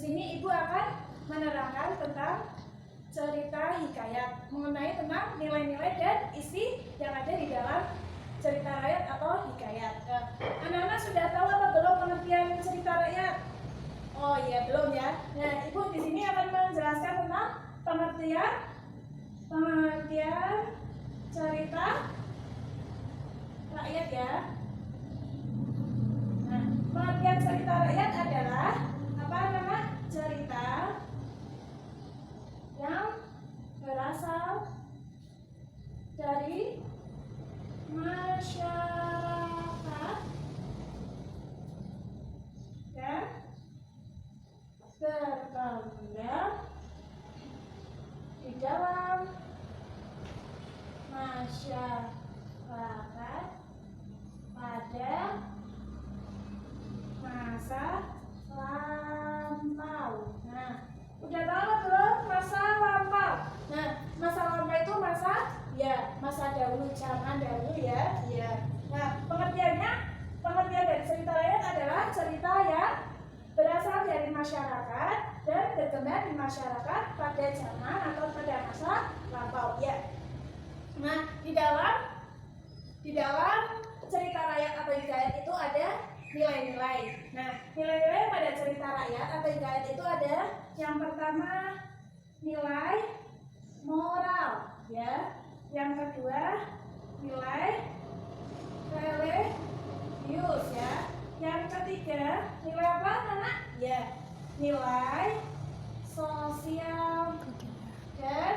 sini Ibu akan menerangkan tentang cerita hikayat mengenai tentang nilai-nilai dan isi yang ada di dalam cerita rakyat atau hikayat. Anak-anak sudah tahu apa belum pengertian cerita rakyat? Oh iya, belum ya. Nah, Ibu di sini akan menjelaskan tentang pengertian cerita rakyat ya. Nah, pengertian cerita rakyat adalah apa nama? Cerita yang berasal dari masyarakat dan berkembang di dalam masyarakat pada masa lampau. Nah, udah tahu belum masa lampau? Nah, masa lampau itu masa dahulu, zaman dahulu ya. Iya. Nah, pengertian dari cerita rakyat adalah cerita yang berasal dari masyarakat dan berkembang di masyarakat pada zaman atau pada masa lampau. Ya. Nah, di dalam cerita rakyat atau hikayat itu ada nilai-nilai. Nah, nilai-nilai pada cerita rakyat atau hikayat itu ada yang pertama nilai moral, ya. Yang kedua nilai religius, ya. Yang ketiga nilai apa, anak? Ya, nilai sosial dan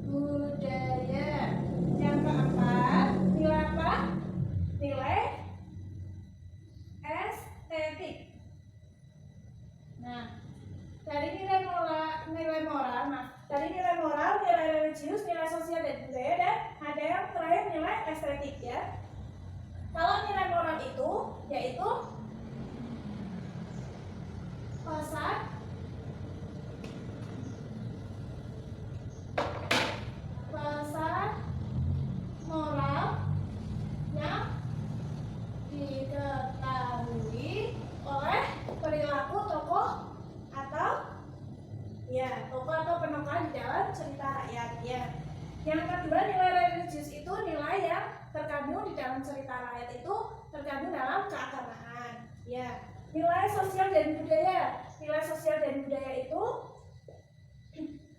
budaya. Yang keempat nilai apa? Nilai estetik. Nah, dari nilai moral, nilai religius, nilai sosial dan budaya, dan ada yang terakhir nilai estetik ya. Kalau nilai moral itu yaitu pesan moral yang diketahui oleh perilaku tokoh atau penokoh di dalam cerita rakyat ya. Yang kedua nilai religius itu nilai yang terkandung di dalam cerita rakyat itu terkandung dalam keagamaan ya. Nilai sosial dan budaya itu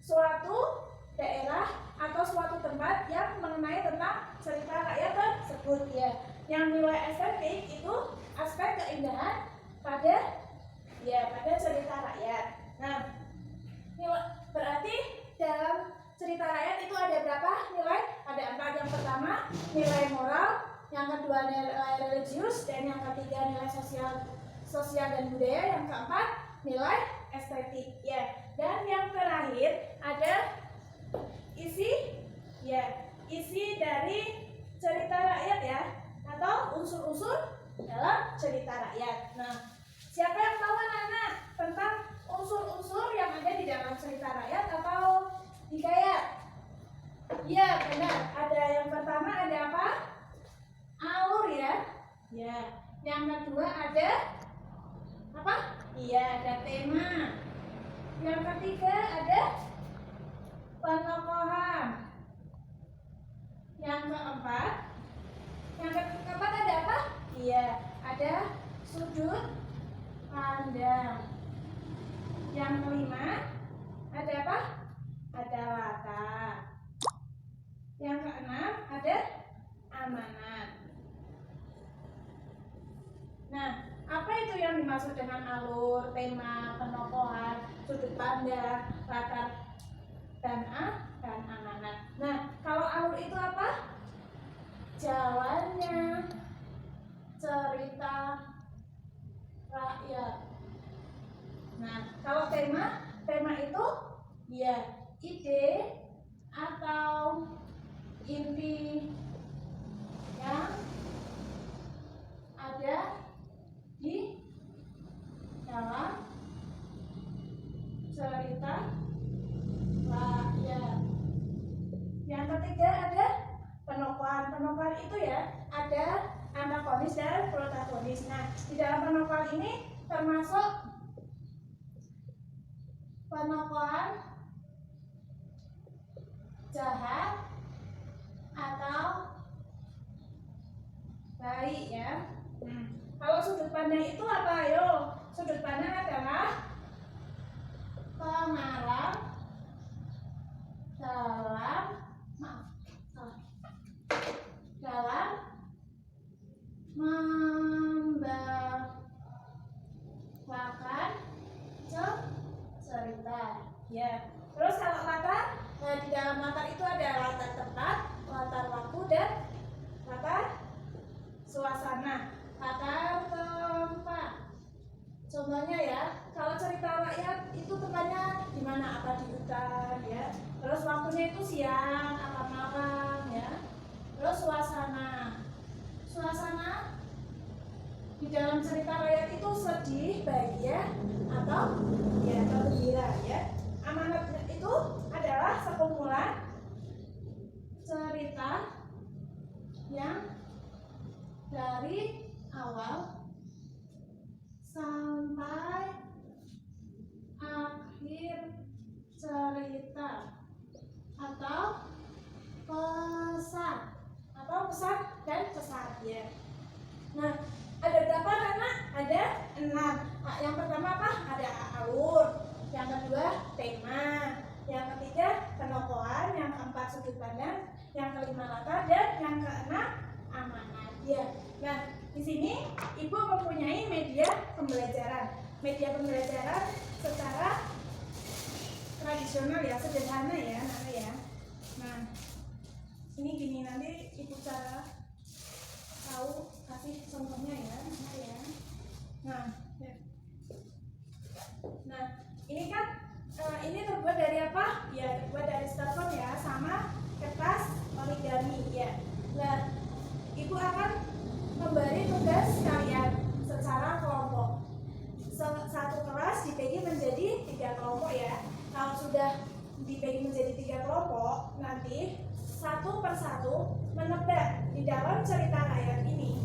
suatu daerah atau suatu tempat yang mengenai tentang cerita rakyat tersebut ya. Yang nilai estetik itu aspek keindahan pada cerita rakyat. Nah, berarti dalam cerita rakyat itu ada berapa nilai? Ada 4. Yang pertama nilai moral, yang kedua nilai religius, dan yang ketiga nilai sosial dan budaya, yang keempat nilai estetik ya. Dan yang terakhir ada isi dari cerita rakyat ya, atau unsur-unsur dalam cerita rakyat. Nah, siapa yang tahu anak-anak tentang unsur-unsur yang ada di dalam cerita rakyat atau hikayat? Iya, benar. Ada yang pertama ada apa? Alur ya. Ya. Yang kedua ada apa? Iya, ada tema. Yang ketiga ada penokohan. Yang keempat ada apa? Iya, ada sudut pandang. Yang kelima ada apa? Ada latar. Yang keenam ada amanat. Nah, apa itu yang dimaksud dengan alur, tema, penokohan, sudut pandang, latar, dan amanat? Nah, kalau alur itu apa? Jalannya cerita rakyat. Nah, kalau tema itu ya ide atau inti yang ada di dalam cerita rakyat. Yang ketiga ada penokohan. Penokohan itu ya ada antagonis dan protagonis. Nah, di dalam penokohan ini termasuk penokohan jahat atau baik ya. Kalau sudut pandang itu apa? Ayo, sudut pandang adalah pengarang dalam membawakan cerita ya. Terus kalau latar, nah di dalam latar itu ada latar tempat, latar waktu, dan latar suasana. Latar tempat, contohnya ya, kalau cerita rakyat itu tempatnya di mana? Apa di hutan ya. Terus waktunya itu siang apa malam ya. Terus suasana di dalam cerita rakyat itu sedih, bahagia, atau ya gembira ya. Amanat itu adalah sekumpulan cerita yang dari awal sampai akhir cerita atau pesan dan pesan ya. Nah, ada berapa anak? Ada 6. Nah, yang pertama apa? Ada alur, yang kedua tema, yang ketiga penokohan, yang keempat sudut pandang, yang kelima latar, dan yang keenam amanat ya. Nah, di sini Ibu mempunyai media pembelajaran. Media pembelajaran secara tradisional ya, sederhana ya, Nana ya. Nah, ini gini, nanti Ibu cara tahu, kasih contohnya ya, Nana ya. Nah, ya. Nah, ini kan ini terbuat dari apa? Ya, terbuat dari styrofoam ya, sama kertas origami ya. Nah, Ibu akan memberi tugas kalian secara kelompok. Satu kelas dibagi menjadi 3 kelompok ya. Kalau sudah dibagi menjadi 3 kelompok, nanti satu persatu menebak di dalam cerita rakyat ini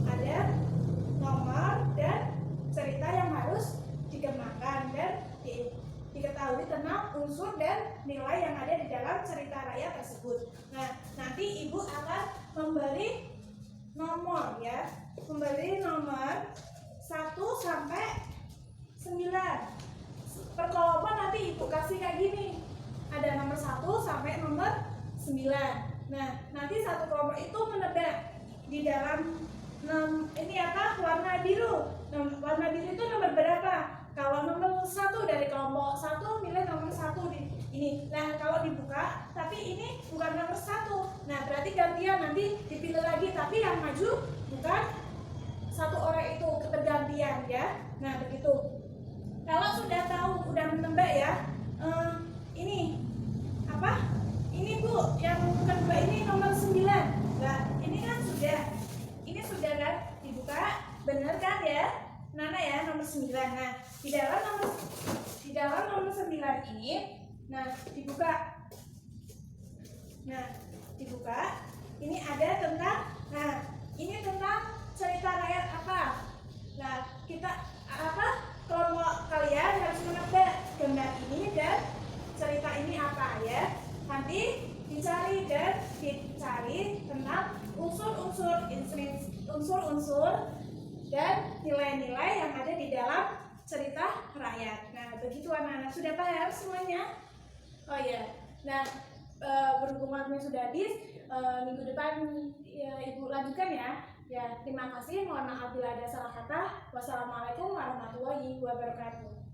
ada nomor dan cerita yang harus dikembangkan dan diketahui tentang unsur dan nilai yang ada di dalam cerita rakyat tersebut. Nah, nanti Ibu akan memberi nomor ya, memberi nomor 1 sampai 9. Per kelompok nanti Ibu kasih kayak gini, ada nomor 1 sampai nomor 9. Nah, nanti satu kelompok itu menebak di dalam ini apa, warna biru. Warna biru itu nomor berapa? Kalau nomor 1 dari kelompok 1 milih nomor 1 di ini. Nah, kalau dibuka tapi ini bukan nomor 1. Nah, berarti gantian, nanti dipilih lagi, tapi yang maju bukan satu orang itu, ketergantian ya. Nah, begitu. Kalau sudah tahu, udah menebak ya, ini apa? Ini Bu, yang kedua ini nomor 9. Nah, ini kan sudah kan dibuka, bener kan ya? Nana ya, nomor 9. Nah, di dalam nomor 9 ini, nah dibuka. Nah, dibuka. Ini ada tentang, nah ini tentang cerita rakyat apa? Nah, kita apa? Kelompok kalian harus menebak gambar ini dan cerita ini apa ya. Nanti dicari tentang unsur-unsur dan nilai-nilai yang ada di dalam cerita rakyat. Nah, begitu anak-anak, sudah paham semuanya? Oh ya. Nah, berhubung waktunya sudah habis, minggu depan ya, Ibu lanjutkan ya. Ya, terima kasih. Mohon maaf bila ada salah kata. Wassalamualaikum warahmatullahi wabarakatuh.